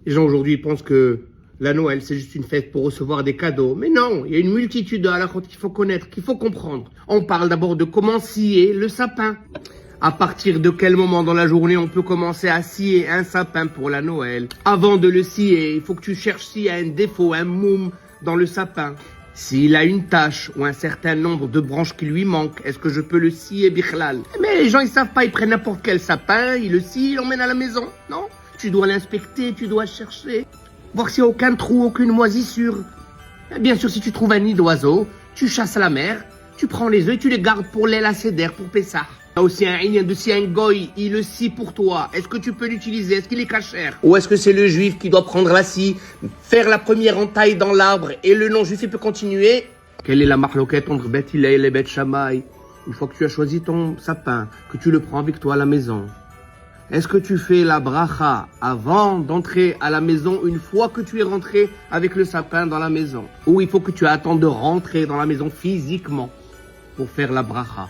Les gens aujourd'hui pensent que la Noël, c'est juste une fête pour recevoir des cadeaux. Mais non, il y a une multitude de halakhot qu'il faut connaître, qu'il faut comprendre. On parle d'abord de comment scier le sapin. À partir de quel moment dans la journée on peut commencer à scier un sapin pour la Noël? Avant de le scier, il faut que tu cherches s'il y a un défaut, un moum dans le sapin. S'il a une tache ou un certain nombre de branches qui lui manquent, est-ce que je peux le scier bichlal? Mais les gens ils savent pas, ils prennent n'importe quel sapin, ils le scient, ils l'emmènent à la maison. Non, tu dois l'inspecter, tu dois chercher, voir s'il n'y a aucun trou, aucune moisissure. Et bien sûr, si tu trouves un nid d'oiseau, tu chasses la mer, tu prends les œufs et tu les gardes pour l'aile à Seder, pour Pessah. Il y a aussi un inyan de si un goy, il le scie pour toi. Est-ce que tu peux l'utiliser? Est-ce qu'il est cachère? Ou est-ce que c'est le juif qui doit prendre la scie, faire la première entaille dans l'arbre et le non-juif il peut continuer? Quelle est la marloquette entre Bet Hillel et Bet Shammai? Une fois que tu as choisi ton sapin, que tu le prends avec toi à la maison, est-ce que tu fais la bracha avant d'entrer à la maison une fois que tu es rentré avec le sapin dans la maison? Ou il faut que tu attendes de rentrer dans la maison physiquement pour faire la bracha?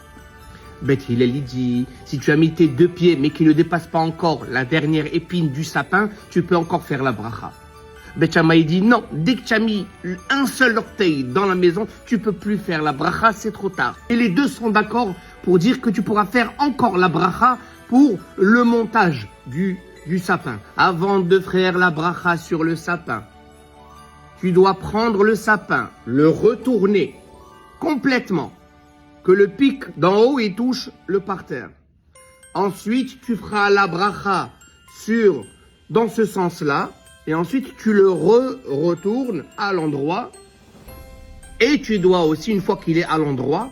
Bet Hillel dit, si tu as mis tes 2 pieds mais qui ne dépassent pas encore la dernière épine du sapin, tu peux encore faire la bracha. Bet Shammai dit non, dès que tu as mis un seul orteil dans la maison, tu peux plus faire la bracha, c'est trop tard. Et les deux sont d'accord pour dire que tu pourras faire encore la bracha pour le montage du sapin. Avant de faire la bracha sur le sapin, tu dois prendre le sapin, le retourner complètement, que le pic d'en haut il touche le parterre. Ensuite, tu feras la bracha dans ce sens-là, et ensuite tu le retournes à l'endroit, et tu dois aussi, une fois qu'il est à l'endroit,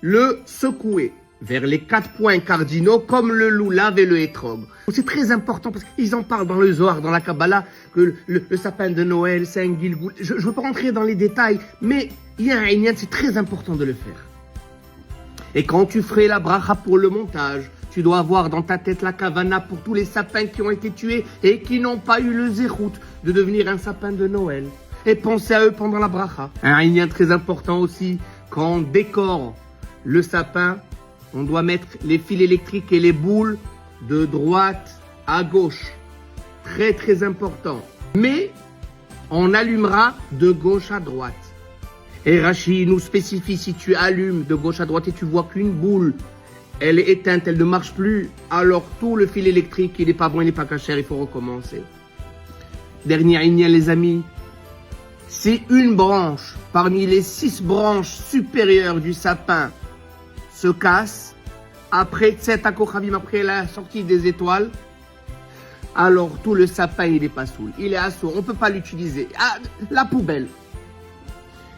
le secouer vers les 4 points cardinaux comme le loulav et le hétrog. C'est très important parce qu'ils en parlent dans le Zohar, dans la Kabbalah, que le sapin de Noël, c'est un gilgoul. Je ne veux pas rentrer dans les détails, mais il y a un inyan, c'est très important de le faire. Et quand tu ferais la bracha pour le montage, tu dois avoir dans ta tête la kavana pour tous les sapins qui ont été tués et qui n'ont pas eu le zérout de devenir un sapin de Noël. Et pensez à eux pendant la bracha. Un inyan très important aussi, quand on décore le sapin, on doit mettre les fils électriques et les boules de droite à gauche. Très très important. Mais on allumera de gauche à droite. Et Rashi nous spécifie, si tu allumes de gauche à droite et tu vois qu'une boule, elle est éteinte, elle ne marche plus, alors tout le fil électrique, il n'est pas bon, il n'est pas cachère, il faut recommencer. Dernier inyan les amis, si une branche parmi les 6 branches supérieures du sapin se casse, après Tset HaKochavim, après la sortie des étoiles, alors tout le sapin il est pas saoul, il est à sourd, on ne peut pas l'utiliser. Ah, la poubelle.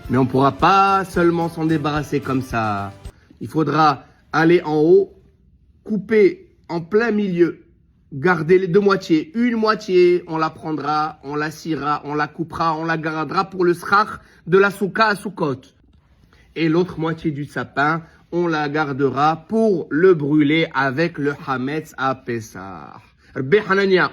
Mais on ne pourra pas seulement s'en débarrasser comme ça. Il faudra aller en haut, couper en plein milieu, garder les 2 moitiés. Une moitié, on la prendra, on la sciera, on la coupera, on la gardera pour le srach de la souka à Soukot. Et l'autre moitié du sapin, on la gardera pour le brûler avec le hametz à Pessah. Rabbi Hanania.